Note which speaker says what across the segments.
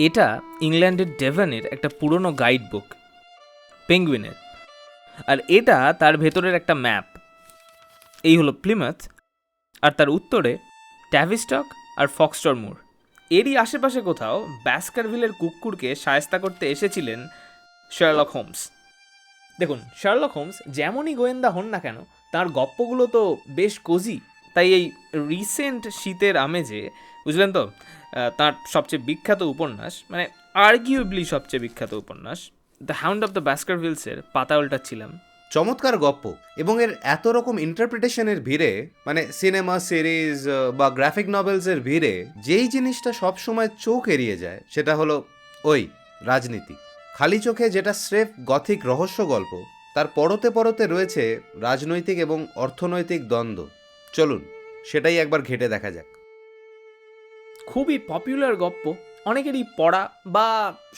Speaker 1: এটা ইংল্যান্ডের ডেভনের একটা পুরনো গাইড বুক, পেঙ্গুইনের। আর এটা তার ভেতরের একটা ম্যাপ। এই হলো প্লিমাথ, আর তার উত্তরে ট্যাভিস্টক আর ফক্সটরমুর। এরই আশেপাশে কোথাও ব্যাসকারভিলের কুকুরকে শায়েস্তা করতে এসেছিলেন শার্লক হোমস। দেখুন, শার্লক হোমস যেমনই গোয়েন্দা হন না কেন, তার গপ্পগুলো তো বেশ কোজি। তাই এই রিসেন্ট শীতের আমেজে, বুঝলেন তো, তার সবচেয়ে বিখ্যাত উপন্যাস, মানে আর্গিউবলি সবচেয়ে বিখ্যাত উপন্যাস, দ্য হাউন্ড অফ দ্য ব্যাসকারভিলসের পাতা উল্টাচ্ছিলাম।
Speaker 2: চমৎকার গপ্প, এবং এর এত রকম ইন্টারপ্রিটেশনের ভিড়ে, মানে সিনেমা, সিরিজ বা গ্রাফিক নভেলসের ভিড়ে যেই জিনিসটা সবসময় চোখ এড়িয়ে যায় সেটা হলো ওই রাজনীতি। খালি চোখে যেটা স্রেফ গথিক রহস্য গল্প, তার পরতে পরতে রয়েছে রাজনৈতিক এবং অর্থনৈতিক দ্বন্দ্ব। চলুন সেটাই একবার ঘেঁটে দেখা যাক।
Speaker 1: খুবই পপুলার গপ্প, অনেকেরই পড়া বা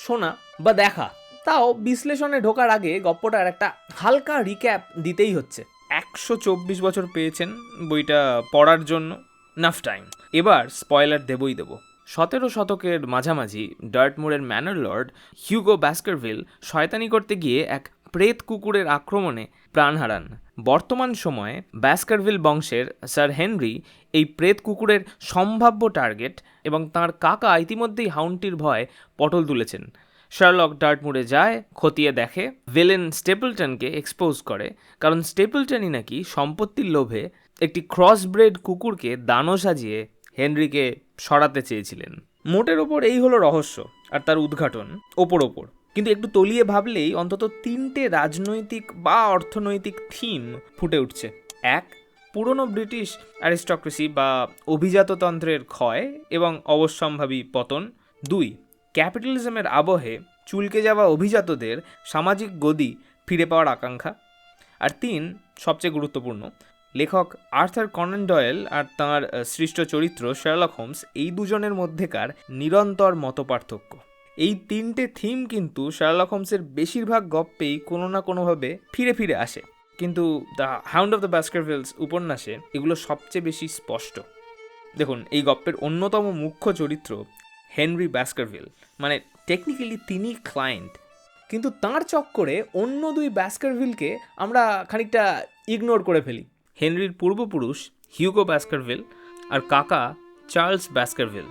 Speaker 1: শোনা বা দেখা। তাও বিশ্লেষণে ঢোকার আগে গপ্পটার একটা হালকা রিক্যাপ দিতেই হচ্ছে। 124 বছর পেয়েছেন বইটা পড়ার জন্য, নাফ টাইম। এবার স্পয়লার দেবই দেব। 17 শতকের মাঝামাঝি ডার্টমুরের ম্যানর লর্ড হিউগো ব্যাসকারভিল শয়তানি করতে গিয়ে এক প্রেত কুকুরের আক্রমণে প্রাণ হারান। বর্তমান সময়ে ব্যাসকারভিল বংশের স্যার হেনরি এই প্রেত কুকুরের সম্ভাব্য টার্গেট, এবং তার কাকা ইতিমধ্যেই হাউন্ডটির ভয় পটল তুলেছেন। শার্লক ডার্টমুরে যায়, খতিয়ে দেখে, ভিলেন স্টেপলটনকে এক্সপোজ করে, কারণ স্টেপলটনই নাকি সম্পত্তির লোভে একটি ক্রসব্রেড কুকুরকে দানও সাজিয়ে হেনরিকে সরাতে চেয়েছিলেন। মোটের ওপর এই হলো রহস্য আর তার উদ্ঘাটন ওপর। কিন্তু একটু তলিয়ে ভাবলেই অন্তত 3টে রাজনৈতিক বা অর্থনৈতিক থিম ফুটে উঠছে। 1, পুরনো ব্রিটিশ অ্যারিস্টক্রেসি বা অভিজাততন্ত্রের ক্ষয় এবং অবশ্যম্ভাবী পতন। 2, ক্যাপিটালিজমের আবহে চুলকে যাওয়া অভিজাতদের সামাজিক গদি ফিরে পাওয়ার আকাঙ্ক্ষা। আর 3, সবচেয়ে গুরুত্বপূর্ণ, লেখক আর্থার কনান ডয়েল আর তাঁর সৃষ্ট চরিত্র শার্লক হোমস, এই দুজনের মধ্যেকার নিরন্তর মতপার্থক্য। এই 3টে থিম কিন্তু শার্লক হোমসের বেশিরভাগ গপ্পেই কোনো না কোনোভাবে ফিরে ফিরে আসে, কিন্তু দ্য হাউন্ড অফ দ্য ব্যাসকারভিলস উপন্যাসে এগুলো সবচেয়ে বেশি স্পষ্ট। দেখুন, এই গপ্পের অন্যতম মুখ্য চরিত্র হেনরি ব্যাসকারভিল, মানে টেকনিক্যালি তিনি ক্লায়েন্ট, কিন্তু তাঁর চক্করে অন্য 2 ব্যাসকারভিলকে আমরা খানিকটা ইগনোর করে ফেলি। হেনরির পূর্বপুরুষ হিউগো ব্যাসকারভিল আর কাকা চার্লস ব্যাসকারভিল।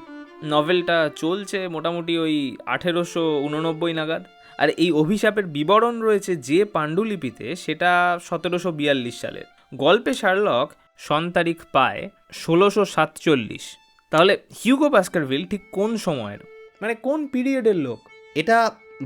Speaker 1: নভেলটা চলছে মোটামুটি ওই 1889 নাগাদ, আর এই অভিশাপের বিবরণ রয়েছে যে পাণ্ডুলিপিতে, সেটা 1742 সালের। গল্পে শার্লক সন তারিখ পায় 1647। তাহলে হিউগো ব্যাসকারভিল ঠিক কোন সময়ের, মানে কোন পিরিয়ডের লোক?
Speaker 2: এটা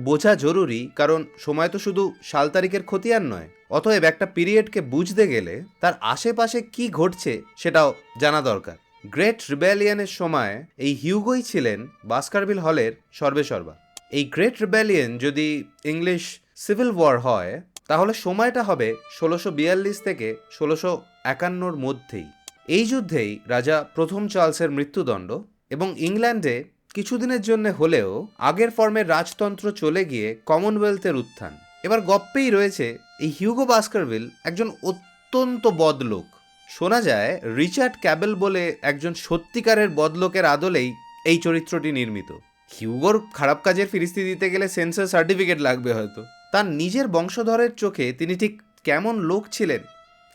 Speaker 2: বোঝা জরুরি, কারণ সময় তো শুধু সাল তারিখের খতিয়ান নয়। অতএব একটা পিরিয়ডকে বুঝতে গেলে তার আশেপাশে কি ঘটছে সেটাও জানা দরকার। গ্রেট রিবেলিয়নের সময় এই হিউগোই ছিলেন বাস্কারভিল হলের সর্বেসর্বা। এই গ্রেট রিবেলিয়ন যদি ইংলিশ সিভিল ওয়ার হয়, তাহলে সময়টা হবে 1642 থেকে 1651 মধ্যেই। এই যুদ্ধেই রাজা প্রথম চার্লসের মৃত্যুদণ্ড, এবং ইংল্যান্ডে কিছুদিনের জন্য হলেও আগের ফর্মের রাজতন্ত্র চলে গিয়ে কমনওয়েলথের উত্থান। এবার গপ্পেই রয়েছে এই হিউগো বাস্কারভিল একজন অত্যন্ত বদলোক। শোনা যায় রিচার্ড ক্যাবেল বলে একজন সত্যিকারের বদলোকের আদলেই এই চরিত্রটি নির্মিত। হিউগোর খারাপ কাজের ফিরিস্তি দিতে গেলে সেন্সর সার্টিফিকেট লাগবে হয়তো। তার নিজের বংশধরের চোখে তিনি ঠিক কেমন লোক ছিলেন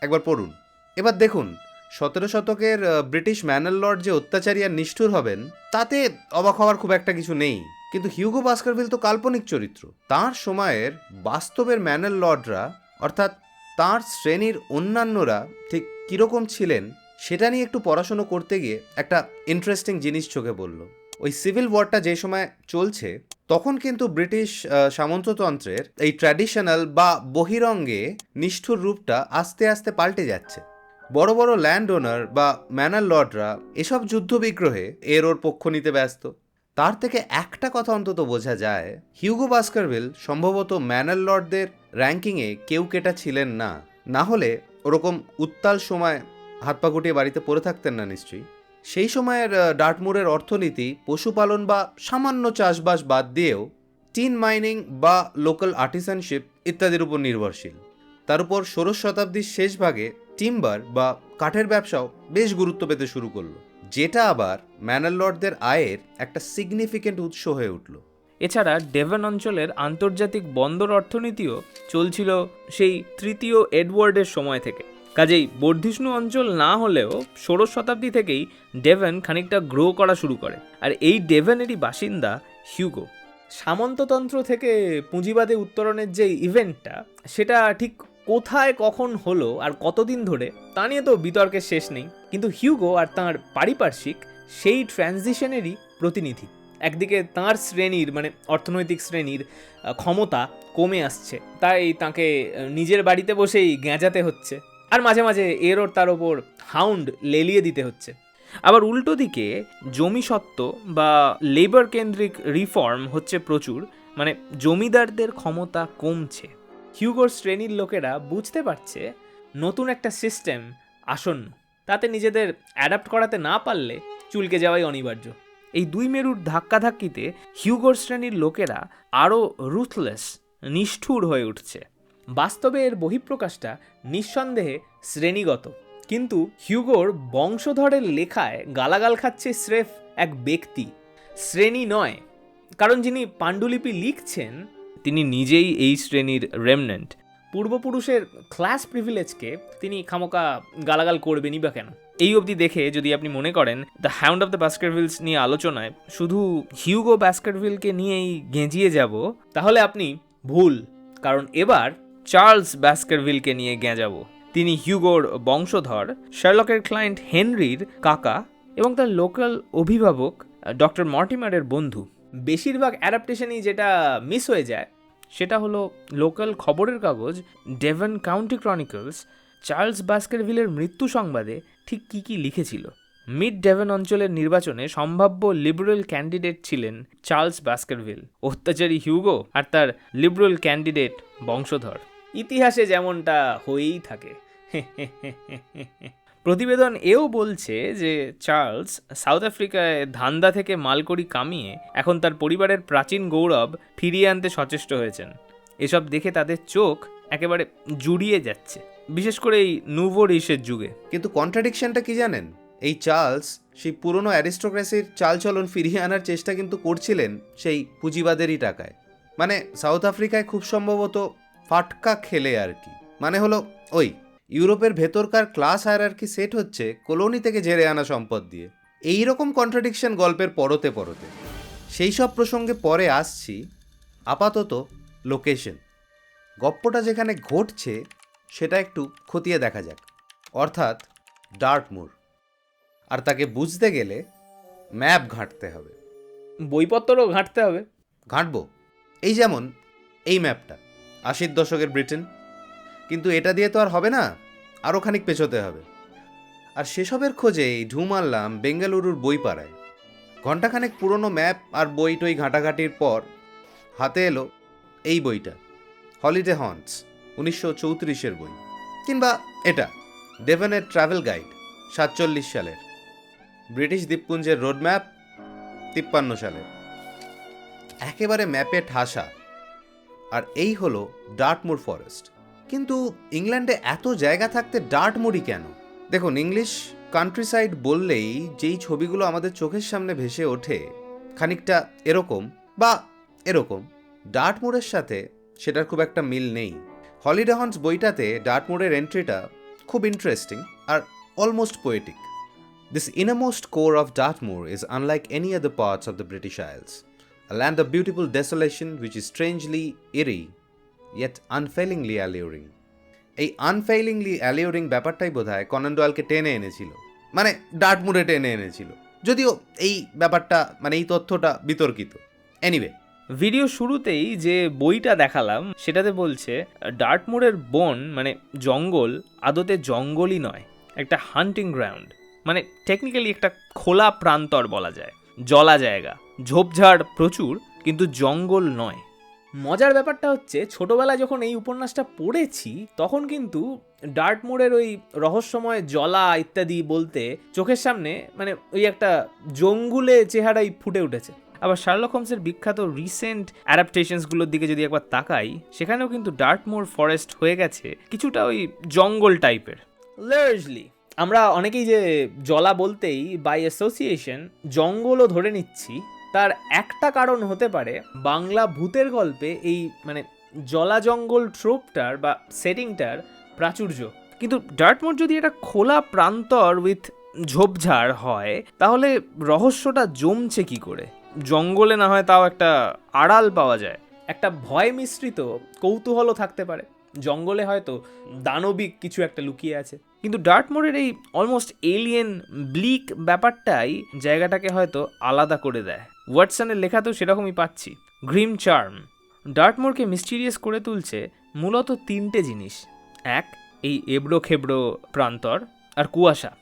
Speaker 2: একবার পড়ুন। এবার দেখুন, 17 শতকের ব্রিটিশ ম্যানর লর্ড যে অত্যাচারী আর নিষ্ঠুর হবেন, তাতে অবাক হওয়ার খুব একটা কিছু নেই। কিন্তু হিউগো বাস্কারভিল তো কাল্পনিক চরিত্র। তার সময়ের বাস্তবের ম্যানর লর্ডরা, অর্থাৎ তার শ্রেণীর অন্যান্যরা ঠিক কীরকম ছিলেন, সেটা নিয়ে একটু পড়াশুনো করতে গিয়ে একটা ইন্টারেস্টিং জিনিস চোখে পড়ল। ওই সিভিল ওয়ারটা যে সময় চলছে, তখন কিন্তু ব্রিটিশ সামন্ততন্ত্রের এই ট্র্যাডিশনাল বা বহিরঙ্গে নিষ্ঠুর রূপটা আস্তে আস্তে পাল্টে যাচ্ছে। বড় বড় ল্যান্ড ওনার বা ম্যানর লর্ডরা এসব যুদ্ধবিগ্রহে এর ওর পক্ষ নিতে ব্যস্ত। তার থেকে একটা কথা অন্তত বোঝা যায়, হিউগো বাস্কারভিল সম্ভবত ম্যানর লর্ডদের র্যাঙ্কিংয়ে কেউ কেটা ছিলেন না। না হলে ওরকম উত্তাল সময় হাত পা গুটিয়ে বাড়িতে পড়ে থাকতেন না নিশ্চয়ই। সেই সময়ের ডার্টমুরের অর্থনীতি পশুপালন বা সামান্য চাষবাস বাদ দিয়েও টিন মাইনিং বা লোকাল আর্টিসানশিপ ইত্যাদির উপর নির্ভরশীল। তার উপর 16 শতাব্দীর শেষ ভাগে টিম্বার বা কাঠের ব্যবসাও বেশ গুরুত্ব পেতে শুরু করলো। যেটা আবার ম্যানর লর্ডদের আয়ের একটা সিগনিফিকেন্ট উৎস হয়ে উঠল।
Speaker 1: এছাড়া ডেভন অঞ্চলের আন্তর্জাতিক বন্দর অর্থনীতিও চলছিল সেই তৃতীয় এডওয়ার্ডের সময় থেকে। কাজেই বর্ধিষ্ণু অঞ্চল না হলেও ষোড়শ শতাব্দী থেকেই ডেভন খানিকটা গ্রো করা শুরু করে। আর এই ডেভনেরই বাসিন্দা হিউগো। সামন্ততন্ত্র থেকে পুঁজিবাদে উত্তরণের যে ইভেন্টটা, সেটা ঠিক কোথায় কখন হলো আর কতদিন ধরে তা নিয়ে তো বিতর্কের শেষ নেই, কিন্তু হিউগো আর তাঁর পারিপার্শ্বিক সেই ট্রানজিশনেরই প্রতিনিধি। একদিকে তাঁর শ্রেণীর মানে অর্থনৈতিক শ্রেণীর ক্ষমতা কমে আসছে, তাই তাকে নিজের বাড়িতে বসেই গেঁজাতে হচ্ছে, আর মাঝে মাঝে এর ওর তার ওপর হাউন্ড লেলিয়ে দিতে হচ্ছে। আবার উল্টো দিকে জমিসত্ত্ব বা লেবার কেন্দ্রিক রিফর্ম হচ্ছে প্রচুর, মানে জমিদারদের ক্ষমতা কমছে। হিউগোর শ্রেণীর লোকেরা বুঝতে পারছে নতুন একটা সিস্টেম আসন্ন, তাতে নিজেদের অ্যাডাপ্ট করাতে না পারলে চুলকে যাওয়াই অনিবার্য। এই দুই মেরুর ধাক্কাধাক্কিতে হিউগোর শ্রেণীর লোকেরা আরও রুথলেস, নিষ্ঠুর হয়ে উঠছে। বাস্তবে এর বহিঃপ্রকাশটা নিঃসন্দেহে শ্রেণীগত, কিন্তু হিউগোর বংশধরের লেখায় গালাগাল খাচ্ছে স্রেফ এক ব্যক্তি, শ্রেণী নয়। কারণ যিনি পাণ্ডুলিপি লিখছেন তিনি নিজেই এই শ্রেণীর রেমনেন্ট। পূর্বপুরুষের ক্লাস প্রিভিলেজকে তিনি খামোকা গালাগাল করবেনই বা কেন? এই অবধি দেখে যদি আপনি মনে করেন দ্য হাউন্ড অফ দ্য বাস্কারভিলস নিয়ে আলোচনায় শুধু হিউগো বাস্কারভিলকে নিয়েই গেঁজিয়ে যাব, তাহলে আপনি ভুল। কারণ এবার চার্লস বাস্কারভিলকে নিয়ে গেঁজাবো। তিনি হিউগোর বংশধর, শার্লকের ক্লায়েন্ট হেনরির কাকা এবং তার লোকাল অভিভাবক ডক্টর মর্টিমারের বন্ধু। বেশিরভাগ অ্যাডাপ্টেশনই যেটা মিস হয়ে যায় সেটা হলো লোকাল খবরের কাগজ ডেভন কাউন্টি ক্রনিকলস চার্লস বাস্কারভিলের মৃত্যু সংবাদে ঠিক কী কী লিখেছিল। মিড ডেভন অঞ্চলের নির্বাচনে সম্ভাব্য লিবারেল ক্যান্ডিডেট ছিলেন চার্লস বাস্কারভিল, অত্যাচারী হিউগো আর তার লিবারেল ক্যান্ডিডেট বংশধর। ইতিহাসে যেমনটা হয়েই থাকে। প্রতিবেদন এও বলছে যে চার্লস সাউথ আফ্রিকায় ধান্দা থেকে মালকড়ি কামিয়ে এখন তার পরিবারের প্রাচীন গৌরব ফিরিয়ে আনতে সচেষ্ট হয়েছেন। এসব দেখে তাদের চোখ একেবারে জুড়িয়ে যাচ্ছে, বিশেষ করে এই নুভো রিশের যুগে।
Speaker 2: কিন্তু কন্ট্রাডিকশনটা কি জানেন? এই চার্লস সেই পুরনো অ্যারিস্টোক্রেসির চালচলন ফিরিয়ে আনার চেষ্টা কিন্তু করছিলেন সেই পুঁজিবাদেরই টাকায়। মানে সাউথ আফ্রিকায় খুব সম্ভবত ফাটকা খেলে আর কি। মানে হলো ওই ইউরোপের ভেতরকার ক্লাস হায়ারার্কি সেট হচ্ছে কলোনি থেকে ঝেড়ে আনা সম্পদ দিয়ে। এই রকম কন্ট্রাডিকশন গল্পের পরতে পরতে সেই সব প্রসঙ্গে পরে আসছি। আপাতত লোকেশন, গপ্পটা যেখানে ঘটছে সেটা একটু খতিয়ে দেখা যাক, অর্থাৎ ডার্টমুর। আর তাকে বুঝতে গেলে ম্যাপ ঘাঁটতে হবে,
Speaker 1: বইপত্রও ঘাঁটতে হবে।
Speaker 2: ঘাঁটবো। এই যেমন এই ম্যাপটা 80-র দশকের ব্রিটেন, কিন্তু এটা দিয়ে তো আর হবে না, আরও খানিক পেছোতে হবে। আর সেসবের খোঁজেই ঢু মারলাম বেঙ্গালুরুর বইপাড়ায়। ঘণ্টাখানেক পুরনো ম্যাপ আর বই টই ঘাঁটাঘাঁটির পর হাতে এলো এই বইটা, হলিডে হন্টস, 1934-এর বই। কিংবা এটা ডেভনের ট্রাভেল গাইড, 47 সালের। ব্রিটিশ দ্বীপপুঞ্জের রোড ম্যাপ, 53 সালের। একেবারে ম্যাপে ঠাসা। আর এই হলো ডার্টমুর ফরেস্ট। কিন্তু ইংল্যান্ডে এত জায়গা থাকতে ডার্টমুরই কেন? দেখুন, ইংলিশ কান্ট্রিসাইড বললেই যেই ছবিগুলো আমাদের চোখের সামনে ভেসে ওঠে খানিকটা এরকম বা এরকম, ডার্টমুরের সাথে সেটার খুব একটা মিল নেই। হলিডে হন্টস বইটাতে ডার্টমুরের এন্ট্রিটা খুব ইন্টারেস্টিং আর almost poetic. This innermost core of Dartmoor is unlike any other parts of the British Isles, a land of beautiful desolation which is strangely eerie, yet unfailingly alluring. এই আনফেইলিংলি alluring ব্যাপারটাই বোধহয় কনান ডয়েলকে টেনে এনেছিল, মানে ডার্টমুরে টেনে এনেছিল। যদিও এই ব্যাপারটা মানে এই তথ্যটা বিতর্কিত। এনিওয়ে,
Speaker 1: ভিডিও শুরুতেই যে বইটা দেখালাম সেটাতে বলছে ডার্টমুরের বন মানে জঙ্গল আদতে জঙ্গলই নয়, একটা হান্টিং গ্রাউন্ড, মানে টেকনিক্যালি একটা খোলা প্রান্তর বলা যায়, জলা জায়গা, ঝোপঝাড় প্রচুর, কিন্তু জঙ্গল নয়। মজার ব্যাপারটা হচ্ছে ছোটবেলায় যখন এই উপন্যাসটা পড়েছি তখন কিন্তু ডার্টমুরের ওই রহস্যময় জলা ইত্যাদি বলতে চোখের সামনে মানে ওই একটা জঙ্গুলে চেহারাই ফুটে উঠেছে। আবার শার্লক হোমসের বিখ্যাত রিসেন্ট অ্যাডাপ্টেশনসগুলোর দিকে যদি একবার তাকাই, সেখানেও কিন্তু ডার্টমুর ফরেস্ট হয়ে গেছে কিছুটা ওই জঙ্গল টাইপের। লার্জলি আমরা অনেকেই যে জলা বলতেই বাই অ্যাসোসিয়েশন জঙ্গলও ধরে নিচ্ছি, তার একটা কারণ হতে পারে বাংলা ভূতের গল্পে এই মানে জলা জঙ্গল ট্রোপটার বা সেটিংটার প্রাচুর্য। কিন্তু ডার্টমোর যদি এটা খোলা প্রান্তর উইথ ঝোপঝাড় হয়, তাহলে রহস্যটা জমছে কি করে? জঙ্গলে না হয় তাও একটা আড়াল পাওয়া যায়, একটা ভয় মিশ্রিত কৌতূহলও থাকতে পারে। জঙ্গলে হয়তো দানবিক কিছু একটা লুকিয়ে আছে, কিন্তু ডার্টমোরের এই অলমোস্ট এলিয়েন ব্লিক ব্যাপারটাই জায়গাটাকে হয়তো আলাদা করে দেয়। ওয়াটসনের লেখাতেও সেরকমই পাচ্ছি। গ্রিম চার্ম ডার্টমোরকে মিস্টিরিয়াস করে তুলছে মূলত তিনটে জিনিস। এক, এই এবড়ো খেবড়ো প্রান্তর আর কুয়াশা।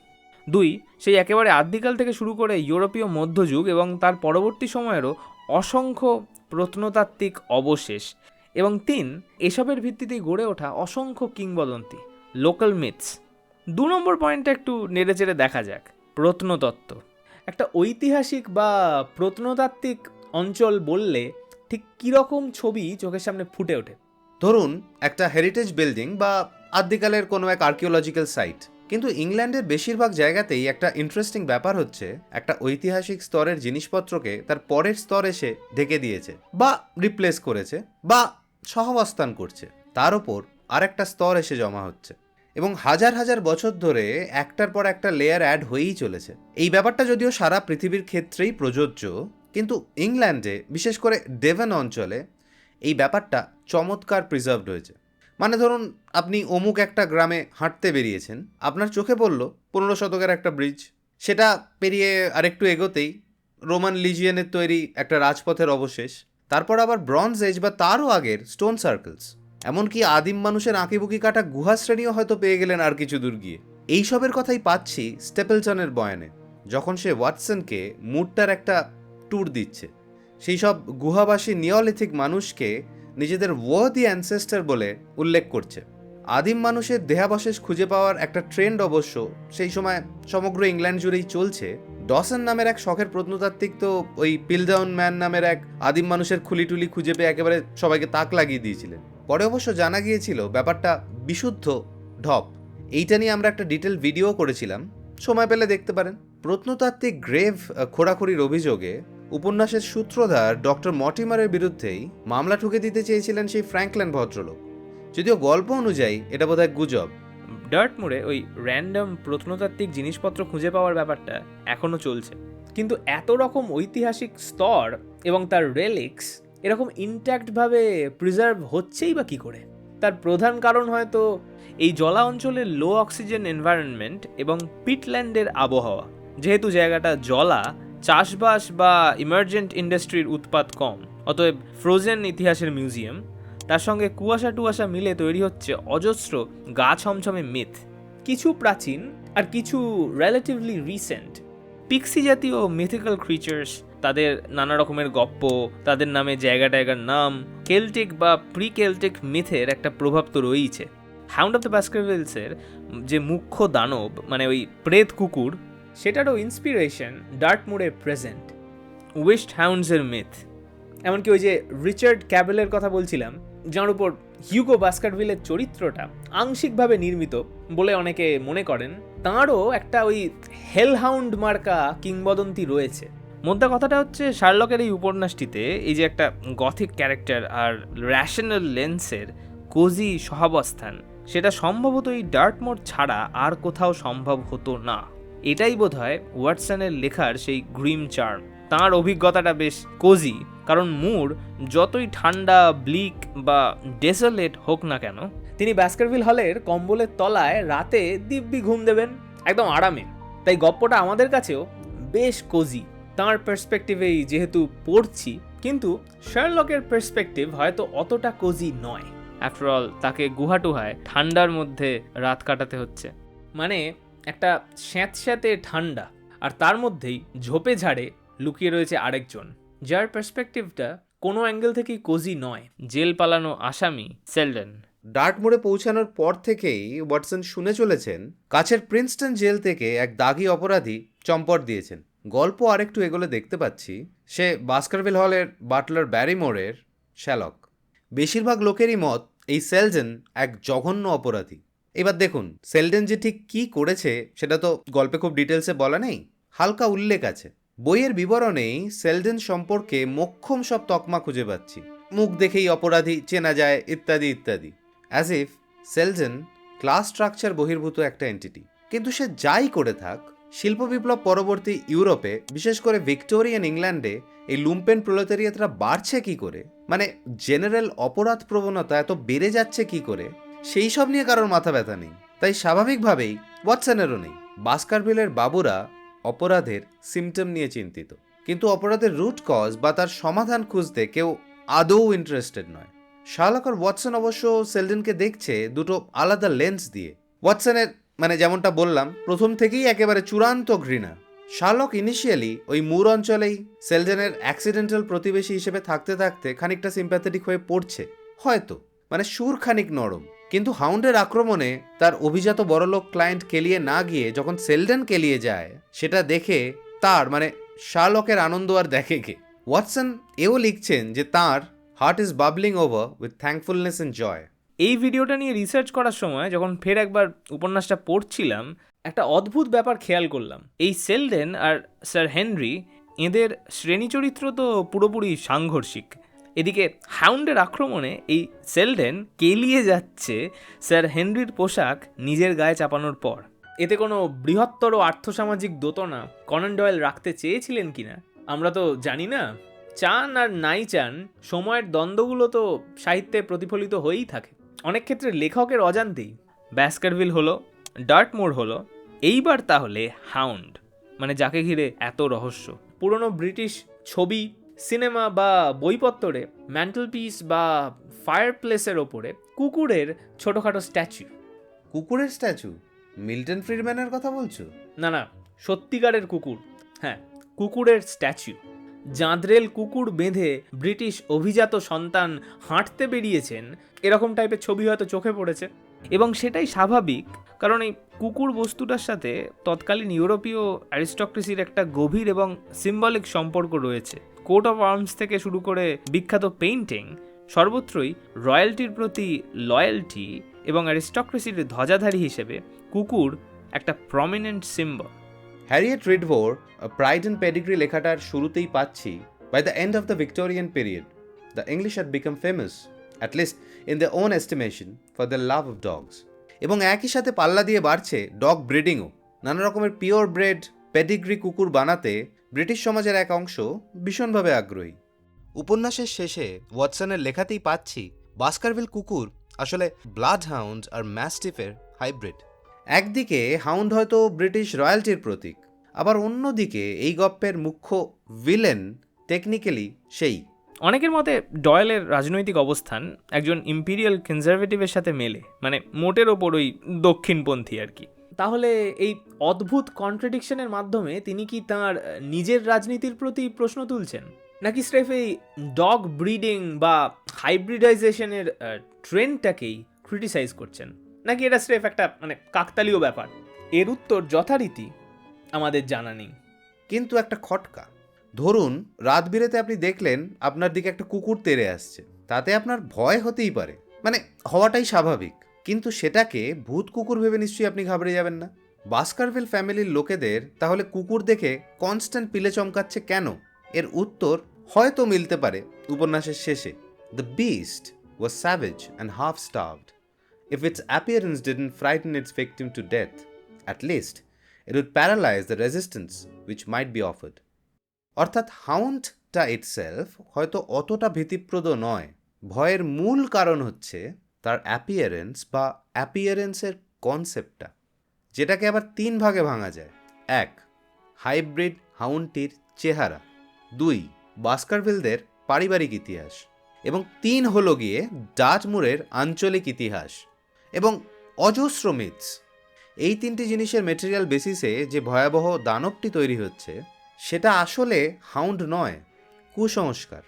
Speaker 1: দুই, সেই একেবারে আদিকাল থেকে শুরু করে ইউরোপীয় মধ্যযুগ এবং তার পরবর্তী সময়েরও অসংখ্য প্রত্নতাত্ত্বিক অবশেষ। এবং তিন, এসবের ভিত্তিতেই গড়ে ওঠা অসংখ্য কিংবদন্তি, লোকাল মিথস। 2 নম্বর পয়েন্টটা একটু নেড়েচেড়ে দেখা যাক, প্রত্নতত্ত্ব। একটা ঐতিহাসিক বা প্রত্নতাত্ত্বিক অঞ্চল বললে ঠিক কীরকম ছবি চোখের সামনে ফুটে ওঠে?
Speaker 2: ধরুন একটা হেরিটেজ বিল্ডিং বা আদিকালের কোনো এক আর্কিওলজিক্যাল সাইট। কিন্তু ইংল্যান্ডের বেশিরভাগ জায়গাতেই একটা ইন্টারেস্টিং ব্যাপার হচ্ছে, একটা ঐতিহাসিক স্তরের জিনিসপত্রকে তার পরের স্তর এসে ঢেকে দিয়েছে বা রিপ্লেস করেছে বা সহাবস্থান করছে, তার ওপর আরেকটা স্তর এসে জমা হচ্ছে এবং হাজার হাজার বছর ধরে একটার পর একটা লেয়ার অ্যাড হয়েই চলেছে। এই ব্যাপারটা যদিও সারা পৃথিবীর ক্ষেত্রেই প্রযোজ্য, কিন্তু ইংল্যান্ডে বিশেষ করে ডেভন অঞ্চলে এই ব্যাপারটা চমৎকার প্রিজার্ভড হয়েছে। মানে ধরুন আপনি অমুক একটা গ্রামে হাঁটতে বেরিয়েছেন, আপনার চোখে পড়ল 15 শতকের একটা ব্রিজ, সেটা পেরিয়ে আরেকটু এগোতেই রোমান লিজিয়নের তৈরি একটা রাজপথের অবশেষ, তারপর আবার ব্রঞ্জ এজ বা তারও আগের স্টোন সার্কেলস, এমনকি আদিম মানুষের আঁকিবুকি কাটা গুহা শ্রেণীও হয়তো পেয়ে গেলেন আর কিছু দূর গিয়ে। এইসবের কথাই পাচ্ছি স্টেপলটনের বয়ানে, যখন সে ওয়াটসনকে মুডটার একটা ট্যুর দিচ্ছে। সেই সব গুহাবাসী নিওলিথিক মানুষকে নিজেদের ওয়ার্দি অ্যানসেস্টার বলে উল্লেখ করছে। আদিম মানুষের দেহাবশেষ খুঁজে পাওয়ার একটা ট্রেন্ড অবশ্য সেই সময় সমগ্র ইংল্যান্ড জুড়েই চলছে। ডসন নামের এক শখের প্রত্নতাত্ত্বিক তো ওই পিলডাউন ম্যান নামের এক আদিম মানুষের খুলিটুলি খুঁজে পেয়ে একেবারে সবাইকে তাক লাগিয়ে দিয়েছিলেন। পরে অবশ্য জানা গিয়েছিল ব্যাপারটা বিশুদ্ধ ঢপ। এইটা নিয়ে আমরা একটা ডিটেল ভিডিও করেছিলাম, সময় পেলে দেখতে পারেন। প্রত্নতাত্ত্বিক গ্রেভ খোঁড়াখুড়ির অভিযোগে উপন্যাসের সূত্রধার ডক্টর মর্টিমারের বিরুদ্ধেই মামলা ঠুকে দিতে চেয়েছিলেন সেই ফ্র্যাঙ্কল্যান্ড ভদ্রলোক, যদিও গল্প অনুযায়ী এটা বোধহয় গুজব।
Speaker 1: ডার্টমোরে ওই র্যান্ডম প্রত্নতাত্ত্বিক জিনিসপত্র খুঁজে পাওয়ার ব্যাপারটা এখনও চলছে, কিন্তু এত রকম ঐতিহাসিক স্তর এবং তার রেলিক্স এরকম ইনট্যাক্টভাবে প্রিজার্ভ হচ্ছেই বা কী করে? তার প্রধান কারণ হয়তো এই জলা অঞ্চলের লো অক্সিজেন এনভায়রনমেন্ট এবং পিটল্যান্ডের আবহাওয়া। যেহেতু জায়গাটা জলা, চাষবাস বা ইমার্জেন্ট ইন্ডাস্ট্রির উৎপাত কম, অতএব ফ্রোজেন ইতিহাসের মিউজিয়াম, তার সঙ্গে কুয়াশা টুয়াশা মিলে তৈরি হচ্ছে অজস্র গা ছমছমে মিথ, কিছু প্রাচীন আর কিছু রিলেটিভলি রিসেন্ট। পিক্সি জাতীয় মিথিক্যাল ক্রিচার্স, তাদের নানা রকমের গপ্প, তাদের নামে জায়গা টায়গার নাম, কেল্টিক বা প্রি কেল্টিক মিথের একটা প্রভাব তো রয়েইছে। হাউন্ড অফ দ্য বাস্কারভিলসের যে মুখ্য দানব, মানে ওই প্রেত কুকুর, সেটারও ইন্সপিরেশন ডার্টমোরে প্রেজেন্ট। উইস্ট হাউন্ডসের মিথ, এমনকি ওই যে রিচার্ড ক্যাবেলের কথা বলছিলাম, যার উপর হিউগো বাস্কারভিলের চরিত্রটা আংশিকভাবে নির্মিত বলে অনেকে মনে করেন, তাঁরও একটা ওই হেলহাউন্ড মার্কা কিংবদন্তি রয়েছে। মোদ্দা কথাটা হচ্ছে, শার্লকের এই উপন্যাসটিতে এই যে একটা গথিক ক্যারেক্টার আর র্যাশনাল লেন্সের কোজি সহাবস্থান, সেটা সম্ভবত এই ডার্টমোর ছাড়া আর কোথাও সম্ভব হতো না। এটাই বোধহয় ওয়াটসনের লেখার সেই গ্রিম চার্ম। তাঁর অভিজ্ঞতাটা বেশ কোজি, কারণ মুড যতই ঠান্ডা, ব্লিক বা ডেসোলেট হোক না কেন, তিনি বাস্কারভিল হলের কম্বলের তলায় রাতে দিব্যি ঘুম দেবেন একদম আরামে। তাই গপ্পটা আমাদের কাছেও বেশ কোজি। তাঁর পার্সপেক্টিভেই যেহেতু পড়ছি, কিন্তু শার্লকের পার্সপেক্টিভ হয়তো অতটা কোজি নয়। আফটার অল তাকে গুহাটুহায় ঠান্ডার মধ্যে রাত কাটাতে হচ্ছে, মানে একটা স্যাঁতস্যাঁতে ঠান্ডা, আর তার মধ্যেই ঝোপে ঝাড়ে লুকিয়ে রয়েছে আরেকজন, যার পার্সপেক্টিভটা কোনো অ্যাঙ্গেল থেকেই কোজি নয়, জেল পালানো আসামি সেলডন।
Speaker 2: ডার্টমোরে পৌঁছানোর পর থেকেই ওয়াটসন শুনে চলেছেন কাছের প্রিন্সটন জেল থেকে এক দাগি অপরাধী চম্পট দিয়েছেন। গল্প আরেকটু এগোলে দেখতে পাচ্ছি সে বাস্কারভিল হলের বাটলার ব্যারিমোরের শ্যালক। বেশিরভাগ লোকেরই মত এই সেলজন এক জঘন্য অপরাধী। এবার দেখুন, সেলডেন যে ঠিক কী করেছে সেটা তো গল্পে খুব ডিটেলসে বলা নেই, হালকা উল্লেখ আছে। বইয়ের বিবরণেই সেলডেন সম্পর্কে মোক্ষম সব তকমা খুঁজে পাচ্ছি। মুখ দেখেই অপরাধী চেনা যায় ইত্যাদি ইত্যাদি। অ্যাজ ইফ সেলডেন ক্লাস স্ট্রাকচার বহির্ভূত একটা এন্টিটি। কিন্তু সে যাই করে থাক, শিল্প বিপ্লব পরবর্তী ইউরোপে, বিশেষ করে ভিক্টোরিয়ান ইংল্যান্ডে এই লুম্পেন প্রোলেতারিয়েতরা বাড়ছে কি করে, মানে জেনারেল অপরাধ প্রবণতা এত বেড়ে যাচ্ছে কি করে, সেই সব নিয়ে কারোর মাথা ব্যথা নেই। তাই স্বাভাবিকভাবেই ওয়াটসনেরও নেই। বাস্কারভিলের বাবুরা অপরাধের সিমটম নিয়ে চিন্তিত, কিন্তু অপরাধের রুট কজ বা তার সমাধান খুঁজতে কেউ আদৌ ইন্টারেস্টেড নয়। শার্লক আর ওয়াটসন অবশ্য সেলডেনকে দেখছে দুটো আলাদা লেন্স দিয়ে। ওয়াটসনের, মানে যেমনটা বললাম, প্রথম থেকেই একেবারে চূড়ান্ত ঘৃণা। শার্লক ইনিশিয়ালি ওই মুর অঞ্চলেই সেলডেনের অ্যাক্সিডেন্টাল প্রতিবেশী হিসেবে থাকতে থাকতে খানিকটা সিম্প্যাথেটিক হয়ে পড়ছে হয়তো, মানে সুর খানিক নরম। কিন্তু হাউন্ডের আক্রমণে তার অভিজাত বড়লোক ক্লায়েন্ট কেলিয়ে না গিয়ে যখন সেলডেন কেলিয়ে যায়, সেটা দেখে তার, মানে শার্লকের আনন্দ আর দেখে কে। ওয়াটসন এও লিখছেন যে তার heart is bubbling over with thankfulness and joy.
Speaker 1: এই ভিডিওটা নিয়ে রিসার্চ করার সময় যখন ফের একবার উপন্যাসটা পড়ছিলাম, একটা অদ্ভুত ব্যাপার খেয়াল করলাম। এই সেলডেন আর স্যার হেনরি, এদের শ্রেণী চরিত্র তো পুরোপুরি সাংঘর্ষিক। এদিকে হাউন্ডের আক্রমণে এই সেলডেন কেলিয়ে যাচ্ছে স্যার হেনরির পোশাক নিজের গায়ে চাপানোর পর। এতে কোনো বৃহত্তর আর্থসামাজিক দোতনা কনান ডয়েল রাখতে চেয়েছিলেন কিনা আমরা তো জানি না। চান আর নাই চান, সময়ের দ্বন্দ্বগুলো তো সাহিত্যে প্রতিফলিত হয়েই থাকে, অনেক ক্ষেত্রে লেখকের অজান্তেই। ব্যাস্কারভিল হলো, ডার্টমোর হলো, এইবার তাহলে হাউন্ড, মানে যাকে ঘিরে এত রহস্য। পুরনো ব্রিটিশ ছবি, সিনেমা বা বইপত্তরে ম্যান্টেলপিস বা ফায়ারপ্লেসের ওপরে কুকুরের ছোটোখাটো স্ট্যাচু।
Speaker 2: কুকুরের স্ট্যাচু? মিল্টন ফ্রিডম্যানের কথা বলছো?
Speaker 1: না না, সত্যিকারের কুকুর, হ্যাঁ কুকুরের স্ট্যাচু। জাঁদরেল কুকুর বেঁধে ব্রিটিশ অভিজাত সন্তান হাঁটতে বেরিয়েছেন, এরকম টাইপের ছবি হয়তো চোখে পড়েছে। এবং সেটাই স্বাভাবিক, কারণ এই কুকুর বস্তুটার সাথে তৎকালীন ইউরোপীয় অ্যারিস্টক্রেসির একটা গভীর এবং সিম্বলিক সম্পর্ক রয়েছে। কোট অফ আর্মস থেকে শুরু করে বিখ্যাত পেইন্টিং, সর্বত্রই রয়্যালটির প্রতি লয়্যালটি এবং অ্যারিস্টক্রেসির ধ্বজাধারী হিসেবে কুকুর একটা prominent symbol.
Speaker 2: Harriet Ritvo pride and pedigree লেখাটার শুরুতেই পাচ্ছি, by the end of the Victorian period the English had become famous, at least in the own estimation, for the love of dogs. এবং একই সাথে পাল্লা দিয়ে বাড়ছে ডগ ব্রিডিংও। নানা রকমের পিওর ব্রেড পেডিগ্রি কুকুর বানাতে ব্রিটিশ সমাজের এক অংশ ভীষণভাবে আগ্রহী। উপন্যাসের শেষে ওয়াটসনের লেখাতেই পাচ্ছি বাস্কারভিল কুকুর আসলে ব্লাড হাউন্ড আর ম্যাস্টিফের হাইব্রিড। একদিকে হাউন্ড হয়তো ব্রিটিশ রয়্যালটির প্রতীক, আবার অন্যদিকে এই গল্পের মুখ্য ভিলেন টেকনিক্যালি সেই।
Speaker 1: অনেকের মতে ডয়েলের রাজনৈতিক অবস্থান একজন ইম্পিরিয়াল কনজারভেটিভের সাথে মেলে, মানে মোটের ওপর ওই দক্ষিণপন্থী আর কি। তাহলে এই অদ্ভুত কন্ট্রাডিকশনের মাধ্যমে তিনি কি তাঁর নিজের রাজনীতির প্রতি প্রশ্ন তুলছেন, নাকি স্রেফ এই ডগ ব্রিডিং বা হাইব্রিডাইজেশনের ট্রেন্ডটাকেই ক্রিটিসাইজ করছেন, নাকি এটা স্রেফ একটা মানে কাকতালীয় ব্যাপার? এর উত্তর যথারীতি আমাদের জানা নেই।
Speaker 2: কিন্তু একটা খটকা, ধরুন রাত বিরেতে আপনি দেখলেন আপনার দিকে একটা কুকুর তেড়ে আসছে, তাতে আপনার ভয় হতেই পারে, মানে হওয়াটাই স্বাভাবিক। কিন্তু সেটাকে ভূত কুকুর ভেবে নিশ্চয়ই আপনি ঘাবড়ে যাবেন না। বাস্কারভিল ফ্যামিলির লোকেদের তাহলে কুকুর দেখে কনস্ট্যান্ট পিলে চমকাচ্ছে কেন? এর উত্তর হয়তো মিলতে পারে উপন্যাসের শেষে। The beast was savage and half starved. If its appearance didn't frighten its victim to death, at least it would paralyze the resistance which might be offered. অর্থাৎ হাউন্ডটা ইটসেলফ হয়তো অতটা ভীতিপ্রদ নয়, ভয়ের মূল কারণ হচ্ছে তার অ্যাপিয়ারেন্স বা অ্যাপিয়ারেন্সের কনসেপ্টটা, যেটাকে আবার 3 ভাগে ভাঙা যায়। 1, হাইব্রিড হাউন্ডটির চেহারা। 2, বাস্কারভিলদের পারিবারিক ইতিহাস। এবং 3 হলো গিয়ে ডার্টমুরের আঞ্চলিক ইতিহাস এবং অজস্র মিথস। এই 3টি জিনিসের মেটেরিয়াল বেসিসে যে ভয়াবহ দানবটি তৈরি হচ্ছে, সেটা আসলে হাউন্ড নয়, কুসংস্কার,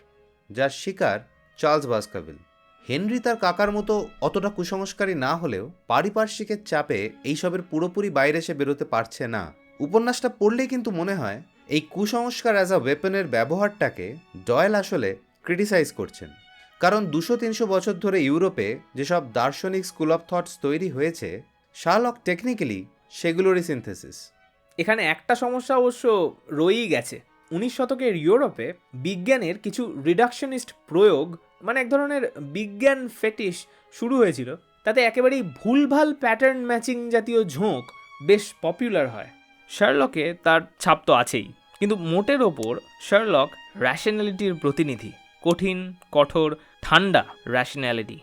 Speaker 2: যার শিকার চার্লস বাস্কারভিল। হেনরি তার কাকার মতো অতটা কুসংস্কারী না হলেও পারিপার্শ্বিকের চাপে এইসবের পুরোপুরি বাইরে সে বেরোতে পারছে না। উপন্যাসটা পড়লেই কিন্তু মনে হয় এই কুসংস্কার অ্যাজ আ ওয়েপনের ব্যবহারটাকে ডয়েল আসলে ক্রিটিসাইজ করছেন। কারণ 200-300 বছর ধরে ইউরোপে যেসব দার্শনিক স্কুল অফ থটস তৈরি হয়েছে, শার্লক টেকনিক্যালি সেগুলোরই সিনথেসিস।
Speaker 1: এখানে একটা সমস্যা অবশ্য রয়েই গেছে। 19 শতকের ইউরোপে বিজ্ঞানের কিছু রিডাকশনিস্ট প্রয়োগ, মানে এক ধরনের বিজ্ঞান ফেটিশ শুরু হয়েছিল। তাতে একেবারেই ভুলভাল প্যাটার্ন ম্যাচিং জাতীয় ঝোঁক বেশ পপুলার হয়। শার্লকে তার ছাপ তো আছেই, কিন্তু মোটের ওপর শার্লক র্যাশনালিটির প্রতিনিধি, কঠিন, কঠোর, ঠান্ডা র্যাশনালিটি।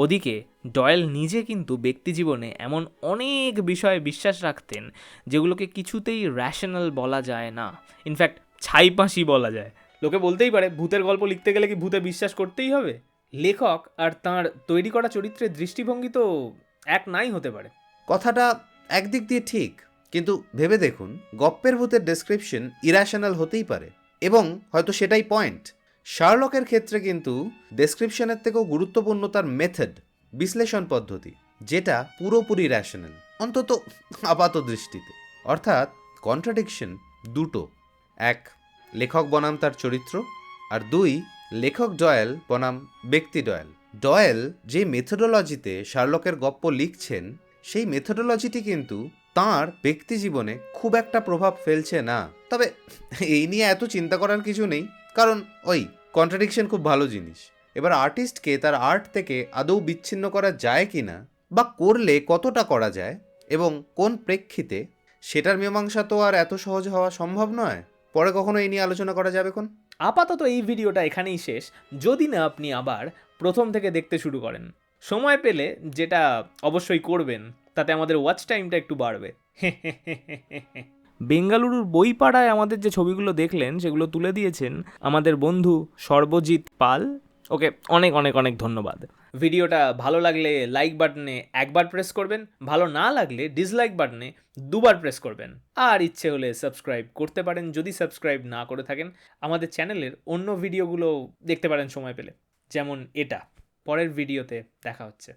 Speaker 1: ওদিকে ডয়েল নিজে কিন্তু ব্যক্তিজীবনে এমন অনেক বিষয়ে বিশ্বাস রাখতেন যেগুলোকে কিছুতেই র্যাশনাল বলা যায় না, ইনফ্যাক্ট ছাইপাঁশি বলা যায়। লোকে বলতেই পারে ভূতের গল্প লিখতে গেলে কি ভূতে বিশ্বাস করতেই হবে? লেখক আর তাঁর তৈরি করা চরিত্রের দৃষ্টিভঙ্গি তো এক নাই হতে পারে।
Speaker 2: কথাটা একদিক দিয়ে ঠিক, কিন্তু ভেবে দেখুন, গপ্পের ভূতের ডেসক্রিপশন ইরাশনাল হতেই পারে, এবং হয়তো সেটাই পয়েন্ট। শার্লকের ক্ষেত্রে কিন্তু ডেসক্রিপশনের থেকেও গুরুত্বপূর্ণ তার মেথড, বিশ্লেষণ পদ্ধতি, যেটা পুরোপুরি র্যাশনাল, অন্তত আপাত দৃষ্টিতে। অর্থাৎ কন্ট্রাডিকশন দুটো: এক, লেখক বনাম তার চরিত্র, আর দুই, লেখক ডয়েল বনাম ব্যক্তি ডয়েল। ডয়েল যে মেথোডোলজিতে শার্লকের গপ্প লিখছেন, সেই মেথোডোলজিটি কিন্তু তাঁর ব্যক্তি জীবনে খুব একটা প্রভাব ফেলছে না। তবে এই নিয়ে এত চিন্তা করার কিছু নেই, কারণ ওই কন্ট্রাডিকশন খুব ভালো জিনিস। এবার আর্টিস্টকে তার আর্ট থেকে আদৌ বিচ্ছিন্ন করা যায় কিনা, বা করলে কতটা করা যায় এবং কোন প্রেক্ষিতে, সেটার মীমাংসা তো আর এত সহজ হওয়া সম্ভব নয়। পরে কখনো এই নিয়ে আলোচনা করা যাবে কোন।
Speaker 1: আপাতত এই ভিডিওটা এখানেই শেষ, যদি না আপনি আবার প্রথম থেকে দেখতে শুরু করেন। সময় পেলে, যেটা অবশ্যই করবেন, তাতে আমাদের ওয়াচ টাইমটা একটু বাড়বে। বেঙ্গালুরুর বইপাড়ায় আমাদের যে ছবিগুলো দেখলেন সেগুলো তুলে দিয়েছেন আমাদের বন্ধু সর্বজিৎ পাল। ওকে অনেক অনেক অনেক ধন্যবাদ। ভিডিওটা ভালো লাগলে লাইক বাটনে একবার প্রেস করবেন, ভালো না লাগলে ডিসলাইক বাটনে দুবার প্রেস করবেন। আর ইচ্ছে হলে সাবস্ক্রাইব করতে পারেন যদি সাবস্ক্রাইব না করে থাকেন। আমাদের চ্যানেলের অন্য ভিডিওগুলো দেখতে পারেন সময় পেলে, যেমন এটা। পরের ভিডিওতে দেখা হচ্ছে।